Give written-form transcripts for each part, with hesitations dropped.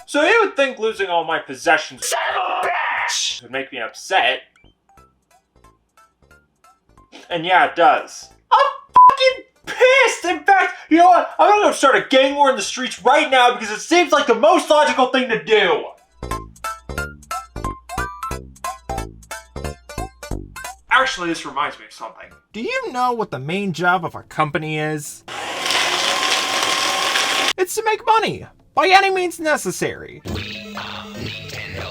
So you would think losing all my possessions, son of a bitch, would make me upset. And yeah, it does. I'm fucking pissed! In fact, you know what? I'm gonna go start a gang war in the streets right now because it seems like the most logical thing to do. Actually, this reminds me of something. Do you know what the main job of a company is? It's to make money, by any means necessary. We are Nintendo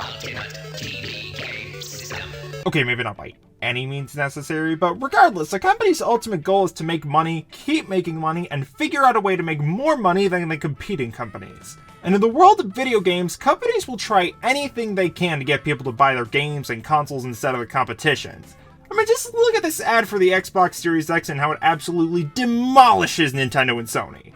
Ultimate TV Game System. Okay, maybe not by any means necessary, but regardless, a company's ultimate goal is to make money, keep making money, and figure out a way to make more money than the competing companies. And in the world of video games, companies will try anything they can to get people to buy their games and consoles instead of the competitions. I mean, just look at this ad for the Xbox Series X and how it absolutely demolishes Nintendo and Sony.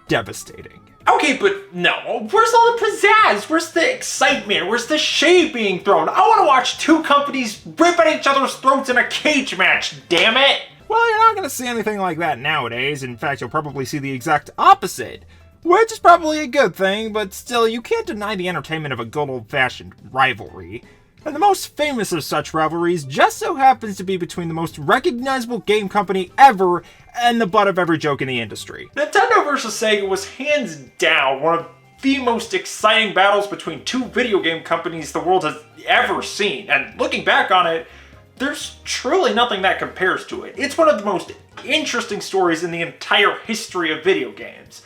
Devastating. Okay, but no. Where's all the pizzazz? Where's the excitement? Where's the shade being thrown? I want to watch two companies rip at each other's throats in a cage match, damn it! Well, you're not going to see anything like that nowadays. In fact, you'll probably see the exact opposite. Which is probably a good thing, but still, you can't deny the entertainment of a good old-fashioned rivalry. And the most famous of such rivalries just so happens to be between the most recognizable game company ever and the butt of every joke in the industry. Nintendo vs. Sega was hands down one of the most exciting battles between two video game companies the world has ever seen. And looking back on it, there's truly nothing that compares to it. It's one of the most interesting stories in the entire history of video games.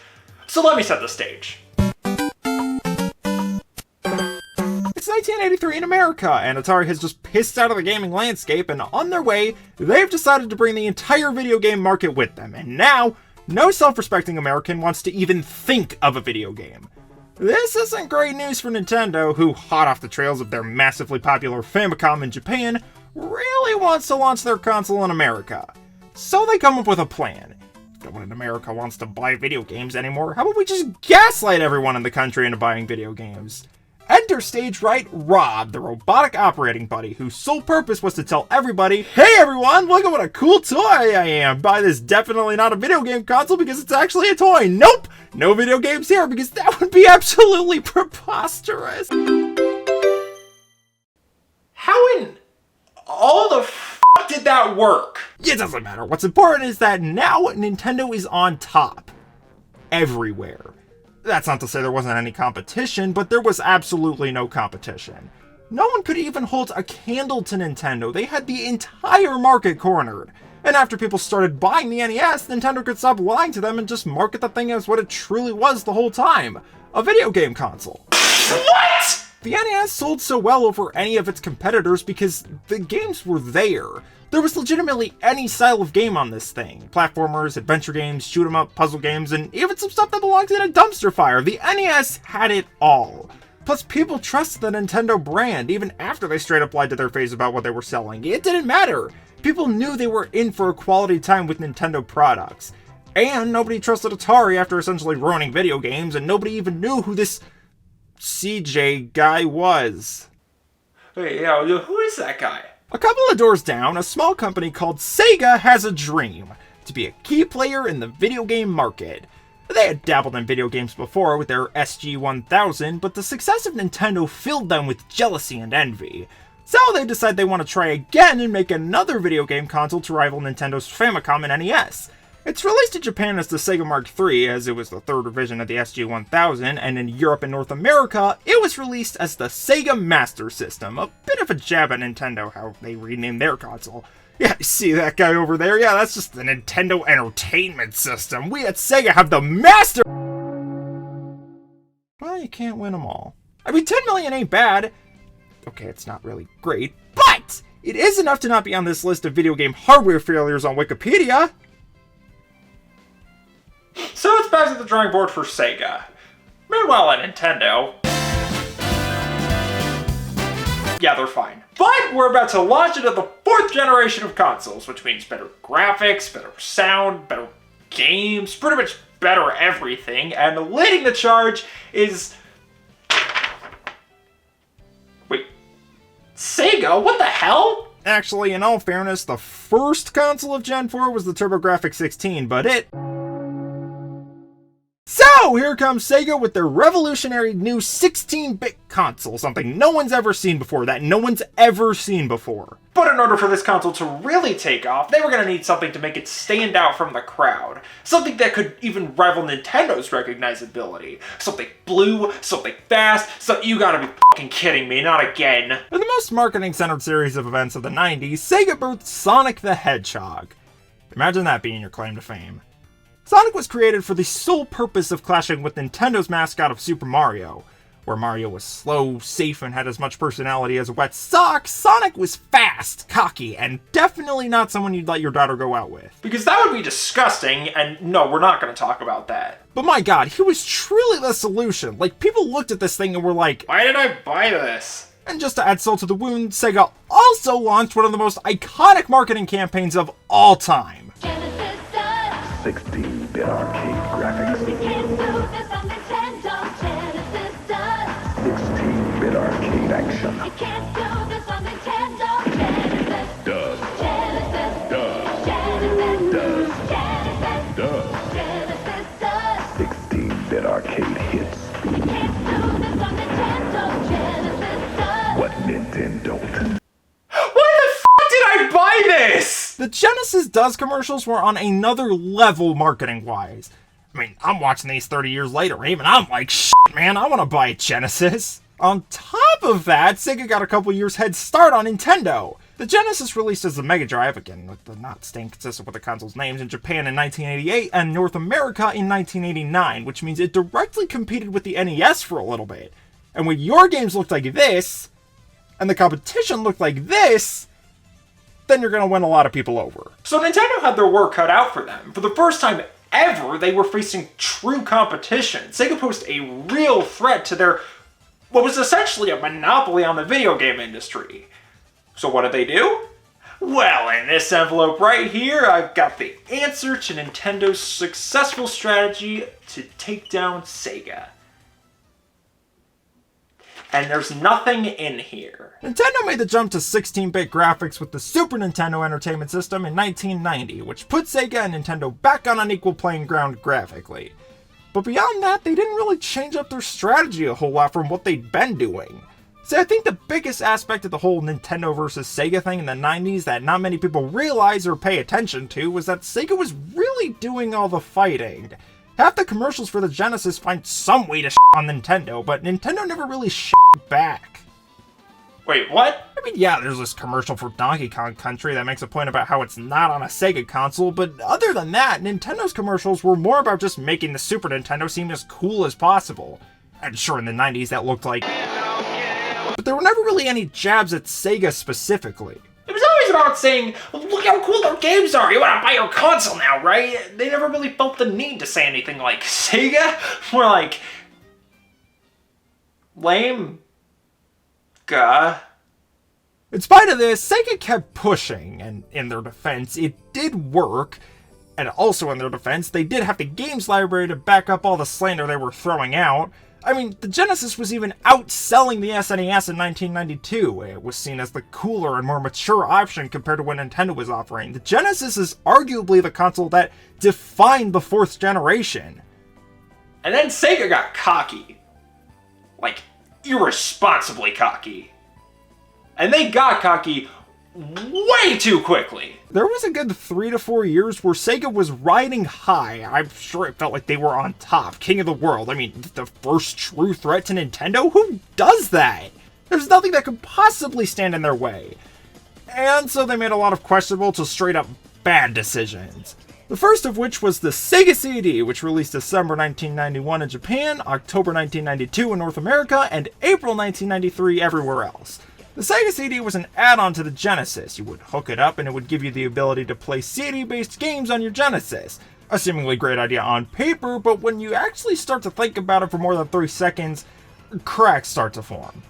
So let me set the stage. It's 1983 in America, and Atari has just pissed out of the gaming landscape, and on their way, they've decided to bring the entire video game market with them, and now, no self-respecting American wants to even think of a video game. This isn't great news for Nintendo, who, hot off the trails of their massively popular Famicom in Japan, really wants to launch their console in America. So they come up with a plan. If no one in America wants to buy video games anymore, how about we just gaslight everyone in the country into buying video games? Enter stage right Rob, the robotic operating buddy, whose sole purpose was to tell everybody, hey everyone, look at what a cool toy I am! Buy this definitely not a video game console because it's actually a toy! Nope! No video games here because that would be absolutely preposterous! How in all the f*** did that work? It doesn't matter. What's important is that now Nintendo is on top. Everywhere. That's not to say there wasn't any competition, but there was absolutely no competition. No one could even hold a candle to Nintendo. They had the entire market cornered. And after people started buying the NES, Nintendo could stop lying to them and just market the thing as what it truly was the whole time. A video game console. What?! The NES sold so well over any of its competitors because the games were there. There was legitimately any style of game on this thing. Platformers, adventure games, shoot 'em up, puzzle games, and even some stuff that belongs in a dumpster fire. The NES had it all. Plus, people trusted the Nintendo brand, even after they straight up lied to their face about what they were selling. It didn't matter. People knew they were in for a quality time with Nintendo products. And nobody trusted Atari after essentially ruining video games, and nobody even knew who this CJ guy was. Hey, yeah, who is that guy? A couple of doors down, a small company called Sega has a dream to be a key player in the video game market. They had dabbled in video games before with their SG-1000, but the success of Nintendo filled them with jealousy and envy. So they decide they want to try again and make another video game console to rival Nintendo's Famicom and NES. It's released in Japan as the Sega Mark III, as it was the third revision of the SG-1000, and in Europe and North America, it was released as the Sega Master System, a bit of a jab at Nintendo how they renamed their console. Yeah, you see that guy over there? Yeah, that's just the Nintendo Entertainment System. We at Sega have the Master... Well, you can't win them all. I mean, 10 million ain't bad. Okay, it's not really great, but it is enough to not be on this list of video game hardware failures on Wikipedia. So it's back to the drawing board for Sega. Meanwhile at Nintendo... yeah, they're fine. But we're about to launch into the 4th generation of consoles, which means better graphics, better sound, better games, pretty much better everything, and leading the charge is... Wait, Sega? What the hell? Actually, in all fairness, the first console of Gen 4 was the TurboGrafx-16, but it... So, here comes Sega with their revolutionary new 16-bit console, something no one's ever seen before, But in order for this console to really take off, they were going to need something to make it stand out from the crowd. Something that could even rival Nintendo's recognizability. Something blue, something fast, so you gotta be fucking kidding me, not again. In the most marketing-centered series of events of the 90s, Sega birthed Sonic the Hedgehog. Imagine that being your claim to fame. Sonic was created for the sole purpose of clashing with Nintendo's mascot of Super Mario. Where Mario was slow, safe, and had as much personality as a wet sock, Sonic was fast, cocky, and definitely not someone you'd let your daughter go out with. Because that would be disgusting, and no, we're not going to talk about that. But my god, he was truly the solution. Like, people looked at this thing and were like, why did I buy this? And just to add salt to the wound, Sega also launched one of the most iconic marketing campaigns of all time. 16-bit arcade graphics. 16-bit arcade action. Does. 16-bit arcade hits. What Nintendo don't? Buy this! The Genesis Does commercials were on another level marketing-wise. I mean, I'm watching these 30 years later, and even I'm like, shit, man, I want to buy a Genesis. On top of that, Sega got a couple years head start on Nintendo. The Genesis released as the Mega Drive, again, with the not staying consistent with the console's names, in Japan in 1988 and North America in 1989, which means it directly competed with the NES for a little bit. And when your games looked like this, and the competition looked like this, then you're going to win a lot of people over. So Nintendo had their work cut out for them. For the first time ever, they were facing true competition. Sega posed a real threat to their, what was essentially a monopoly on the video game industry. So what did they do? Well, in this envelope right here, I've got the answer to Nintendo's successful strategy to take down Sega. And there's nothing in here. Nintendo made the jump to 16-bit graphics with the Super Nintendo Entertainment System in 1990, which put Sega and Nintendo back on an equal playing ground graphically. But beyond that, they didn't really change up their strategy a whole lot from what they'd been doing. See, I think the biggest aspect of the whole Nintendo versus Sega thing in the 90s that not many people realize or pay attention to was that Sega was really doing all the fighting. Half the commercials for the Genesis find some way to shit on Nintendo, but Nintendo never really shit back. Wait, what? I mean, yeah, there's this commercial for Donkey Kong Country that makes a point about how it's not on a Sega console, but other than that, Nintendo's commercials were more about just making the Super Nintendo seem as cool as possible. And sure, in the 90s that looked like... But there were never really any jabs at Sega specifically. It was always about saying, look how cool our games are, you want to buy your console now, right? They never really felt the need to say anything like, Sega? More like, lame. Gah. In spite of this, Sega kept pushing, and in their defense, it did work. And also in their defense, they did have the games library to back up all the slander they were throwing out. I mean, the Genesis was even outselling the SNES in 1992. It was seen as the cooler and more mature option compared to what Nintendo was offering. The Genesis is arguably the console that defined the fourth generation. And then Sega got cocky. Like, irresponsibly cocky. And they got cocky way too quickly. There was a good 3 to 4 years where Sega was riding high. I'm sure it felt like they were on top, king of the world. I mean, the first true threat to Nintendo? Who does that? There's nothing that could possibly stand in their way. And so they made a lot of questionable to straight up bad decisions. The first of which was the Sega Cd, which released December 1991 in Japan, October 1992 in North America, and April 1993 everywhere else. The Sega CD was an add-on to the Genesis. You would hook it up and it would give you the ability to play CD-based games on your Genesis. A seemingly great idea on paper, but when you actually start to think about it for more than 3 seconds, cracks start to form.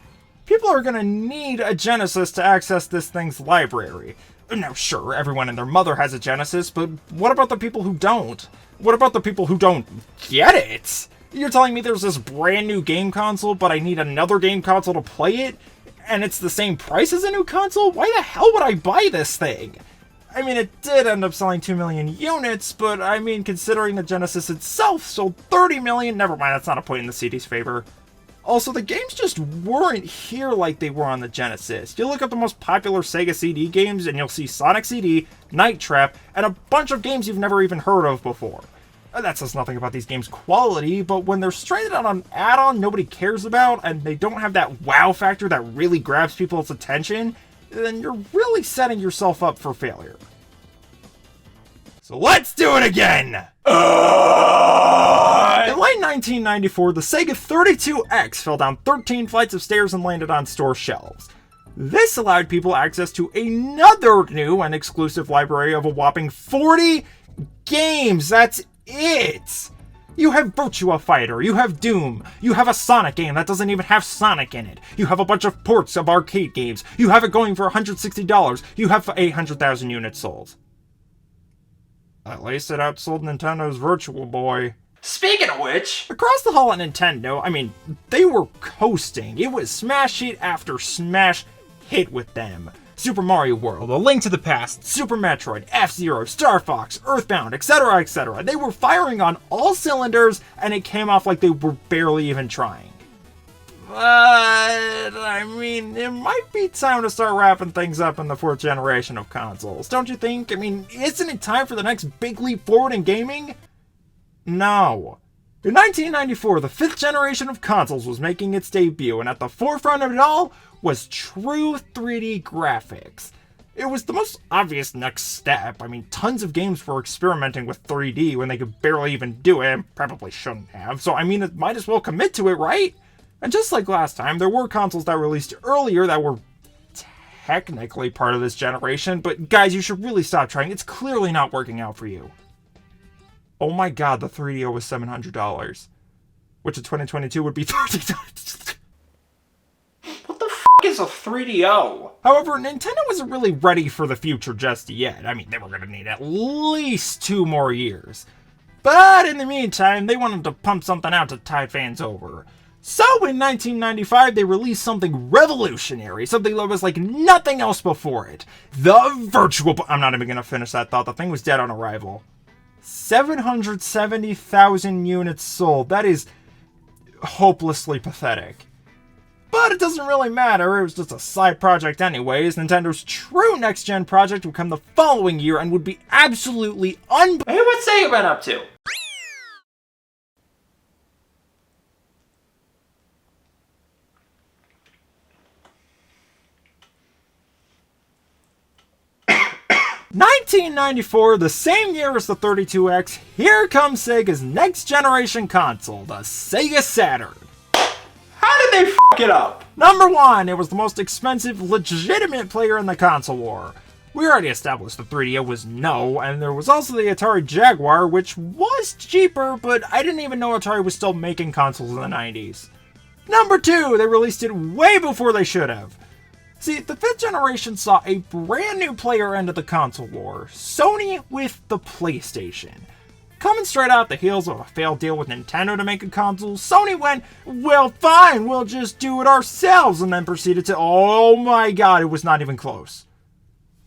People are going to need a Genesis to access this thing's library. Now sure, everyone and their mother has a Genesis, but what about the people who don't? What about the people who don't get it? You're telling me there's this brand new game console, but I need another game console to play it? and it's the same price as a new console, why the hell would I buy this thing? I mean, it did end up selling 2 million units, but I mean, considering the Genesis itself sold 30 million, never mind, that's not a point in the CD's favor. Also, the games just weren't here like they were on the Genesis. You look up the most popular Sega CD games, and you'll see Sonic CD, Night Trap, and a bunch of games you've never even heard of before. That says nothing about these games' quality, but when they're stranded on an add-on nobody cares about, and they don't have that wow factor that really grabs people's attention, then you're really setting yourself up for failure. So let's do it again! In late 1994, the Sega 32X fell down 13 flights of stairs and landed on store shelves. This allowed people access to another new and exclusive library of a whopping 40 games. That's it! You have Virtua Fighter, you have Doom, you have a Sonic game that doesn't even have Sonic in it, you have a bunch of ports of arcade games, you have it going for $160, you have 800,000 units sold. At least it outsold Nintendo's Virtual Boy. Speaking of which, Across the hall at Nintendo, I mean, they were coasting. It was smash hit after smash hit with them. Super Mario World, A Link to the Past, Super Metroid, F-Zero, Star Fox, Earthbound, etc., etc. They were firing on all cylinders, and it came off like they were barely even trying. But, I mean, it might be time to start wrapping things up in the 4th generation of consoles, don't you think? I mean, isn't it time for the next big leap forward in gaming? No. In 1994, the 5th generation of consoles was making its debut, and at the forefront of it all was true 3D graphics. It was the most obvious next step. I mean, tons of games were experimenting with 3D when they could barely even do it, and probably shouldn't have, so I mean, it might as well commit to it, right? And just like last time, there were consoles that released earlier that were technically part of this generation, but guys, you should really stop trying. It's clearly not working out for you. Oh my god, the 3DO was $700, which in 2022 would be $30. what the f*** is a 3DO? However, Nintendo wasn't really ready for the future just yet. I mean, they were going to need at least 2 more years. But in the meantime, they wanted to pump something out to tide fans over. So in 1995, they released something revolutionary, something that was like nothing else before it. The Virtual Boy. I'm not even going to finish that thought. The thing was dead on arrival. 770,000 units sold. That is hopelessly pathetic. But it doesn't really matter, it was just a side project anyways. Nintendo's true next-gen project would come the following year and would be absolutely Hey, what's Sega been up to? $1994, the same year as the 32X, here comes Sega's next-generation console, the Sega Saturn. How did they f*** it up? Number 1, it was the most expensive, legitimate player in the console war. We already established the 3DO was no, and there was also the Atari Jaguar, which was cheaper, but I didn't even know Atari was still making consoles in the 90s. Number 2, they released it way before they should have. See, the 5th generation saw a brand new player enter the console war, Sony with the PlayStation. Coming straight out the heels of a failed deal with Nintendo to make a console, Sony went, well fine, we'll just do it ourselves, and then proceeded to, oh my god, it was not even close.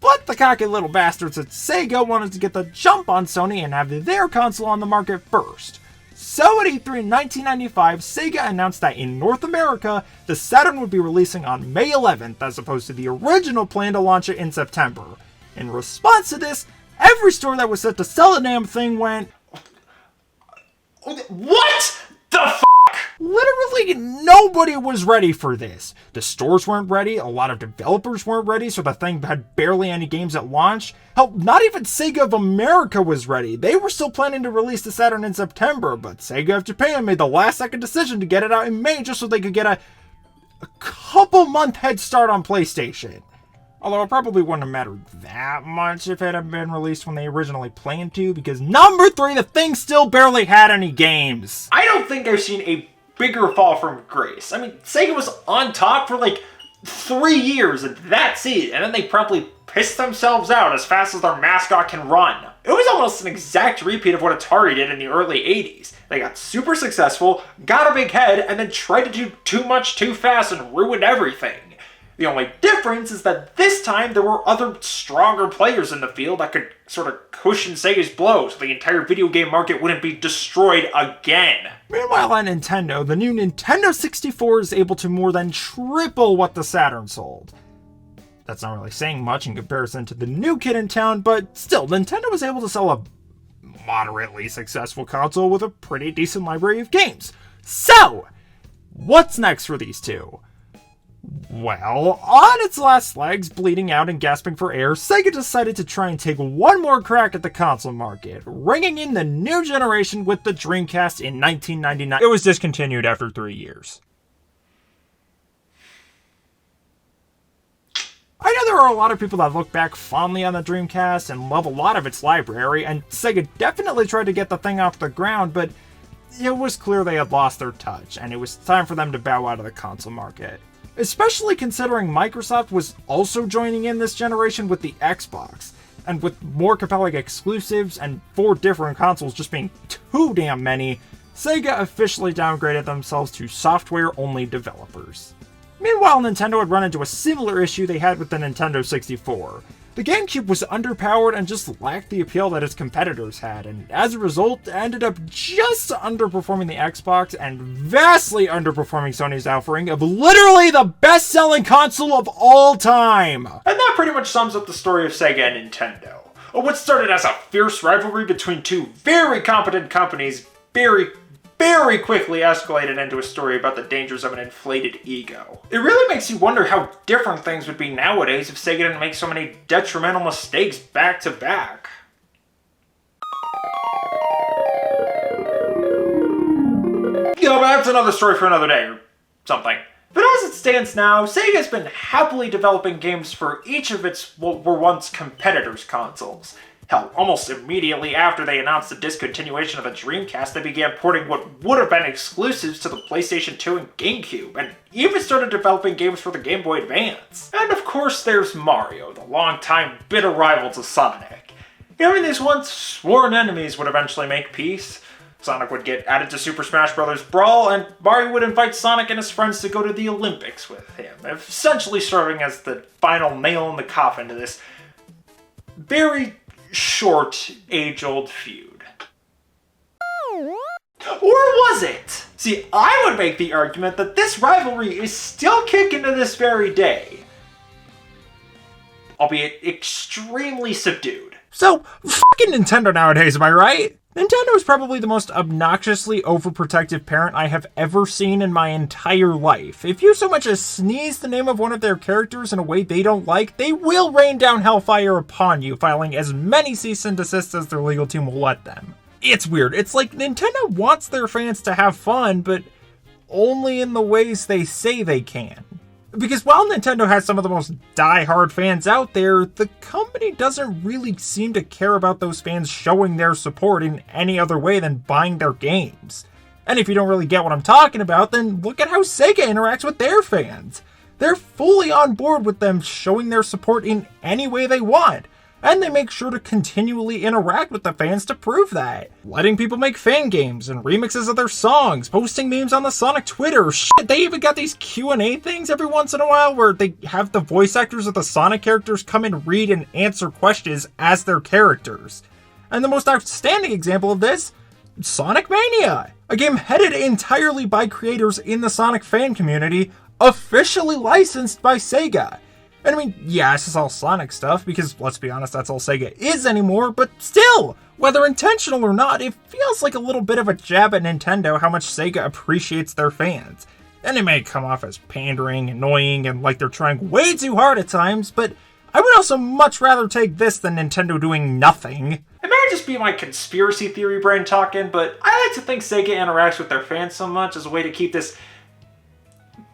But the cocky little bastards at Sega wanted to get the jump on Sony and have their console on the market first. So at E3 in 1995, Sega announced that in North America, the Saturn would be releasing on May 11th, as opposed to the original plan to launch it in September. In response to this, every store that was set to sell the damn thing went, what the f***? Literally nobody was ready for this. The stores weren't ready, a lot of developers weren't ready, so the thing had barely any games at launch. Hell, not even Sega of America was ready. They were still planning to release the Saturn in September, but Sega of Japan made the last-second decision to get it out in May just so they could get a couple-month head start on PlayStation. Although it probably wouldn't have mattered that much if it had been released when they originally planned to, because number 3, the thing still barely had any games. I don't think I've seen a bigger fall from grace. I mean, Sega was on top for like 3 years, and that's it. And then they promptly pissed themselves out as fast as their mascot can run. It was almost an exact repeat of what Atari did in the early 80s. They got super successful, got a big head, and then tried to do too much too fast and ruined everything. The only difference is that this time there were other stronger players in the field that could sort of cushion Sega's blow so the entire video game market wouldn't be destroyed again. Meanwhile, on Nintendo, the new Nintendo 64 is able to more than triple what the Saturn sold. That's not really saying much in comparison to the new kid in town, but still, Nintendo was able to sell a moderately successful console with a pretty decent library of games. So, what's next for these two? Well, on its last legs, bleeding out and gasping for air, Sega decided to try and take one more crack at the console market, ringing in the new generation with the Dreamcast in 1999. It was discontinued after 3 years. I know there are a lot of people that look back fondly on the Dreamcast and love a lot of its library, and Sega definitely tried to get the thing off the ground, but it was clear they had lost their touch, and it was time for them to bow out of the console market. Especially considering Microsoft was also joining in this generation with the Xbox, and with more compelling exclusives and 4 different consoles just being too damn many, Sega officially downgraded themselves to software-only developers. Meanwhile, Nintendo had run into a similar issue they had with the Nintendo 64. The GameCube was underpowered and just lacked the appeal that its competitors had, and as a result, ended up just underperforming the Xbox and vastly underperforming Sony's offering of literally the best-selling console of all time! And that pretty much sums up the story of Sega and Nintendo. What started as a fierce rivalry between two very competent companies very quickly escalated into a story about the dangers of an inflated ego. It really makes you wonder how different things would be nowadays if Sega didn't make so many detrimental mistakes back to back. Yeah, but that's another story for another day or something. But as it stands now, Sega has been happily developing games for each of its what were once competitors' consoles. Hell, almost immediately after they announced the discontinuation of the Dreamcast, they began porting what would have been exclusives to the PlayStation 2 and GameCube, and even started developing games for the Game Boy Advance. And of course there's Mario, the longtime bitter rival to Sonic. These once sworn enemies would eventually make peace. Sonic would get added to Super Smash Bros. Brawl, and Mario would invite Sonic and his friends to go to the Olympics with him, essentially serving as the final nail in the coffin to this very short, age-old feud. Or was it? See, I would make the argument that this rivalry is still kicking to this very day, albeit extremely subdued. So, fucking Nintendo nowadays, am I right? Nintendo is probably the most obnoxiously overprotective parent I have ever seen in my entire life. If you so much as sneeze the name of one of their characters in a way they don't like, they will rain down hellfire upon you, filing as many cease and desists as their legal team will let them. It's weird. It's like Nintendo wants their fans to have fun, but only in the ways they say they can. Because while Nintendo has some of the most die-hard fans out there, the company doesn't really seem to care about those fans showing their support in any other way than buying their games. And if you don't really get what I'm talking about, then look at how Sega interacts with their fans. They're fully on board with them showing their support in any way they want. And they make sure to continually interact with the fans to prove that. Letting people make fan games and remixes of their songs, posting memes on the Sonic Twitter, shit, they even got these Q&A things every once in a while where they have the voice actors of the Sonic characters come and read and answer questions as their characters. And the most outstanding example of this, Sonic Mania, a game headed entirely by creators in the Sonic fan community, officially licensed by Sega. And I mean, yeah, this is all Sonic stuff, because let's be honest, that's all Sega is anymore, but still, whether intentional or not, it feels like a little bit of a jab at Nintendo how much Sega appreciates their fans. And it may come off as pandering, annoying, and like they're trying way too hard at times, but I would also much rather take this than Nintendo doing nothing. It may just be my conspiracy theory brain talking, but I like to think Sega interacts with their fans so much as a way to keep this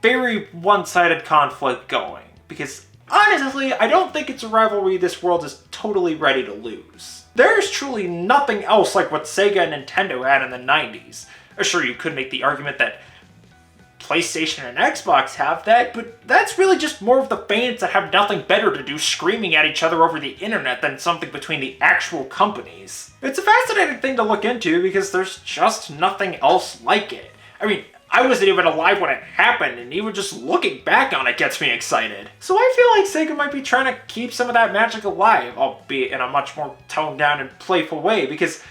very one-sided conflict going, because honestly, I don't think it's a rivalry this world is totally ready to lose. There's truly nothing else like what Sega and Nintendo had in the 90s. Sure, you could make the argument that PlayStation and Xbox have that, but that's really just more of the fans that have nothing better to do screaming at each other over the internet than something between the actual companies. It's a fascinating thing to look into because there's just nothing else like it. I mean, I wasn't even alive when it happened, and even just looking back on it gets me excited. So I feel like Sega might be trying to keep some of that magic alive, albeit in a much more toned down and playful way, because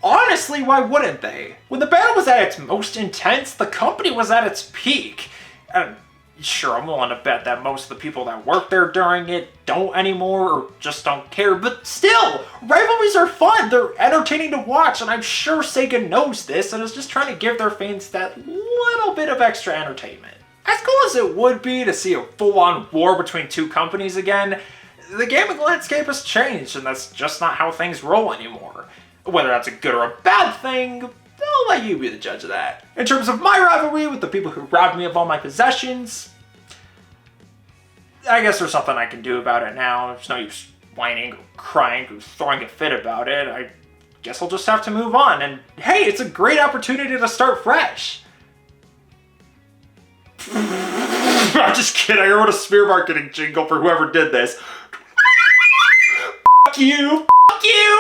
honestly, why wouldn't they? When the battle was at its most intense, the company was at its peak. And sure, I'm willing to bet that most of the people that work there during it don't anymore or just don't care, but still, rivalries are fun, they're entertaining to watch, and I'm sure Sega knows this and is just trying to give their fans that little bit of extra entertainment. As cool as it would be to see a full-on war between two companies again, the gaming landscape has changed, and that's just not how things roll anymore. Whether that's a good or a bad thing, I'll let you be the judge of that. In terms of my rivalry with the people who robbed me of all my possessions, I guess there's something I can do about it now. There's no use whining or crying or throwing a fit about it. I guess I'll just have to move on. And hey, it's a great opportunity to start fresh. I'm just kidding. I wrote a smear marketing jingle for whoever did this. Fuck you. Fuck you.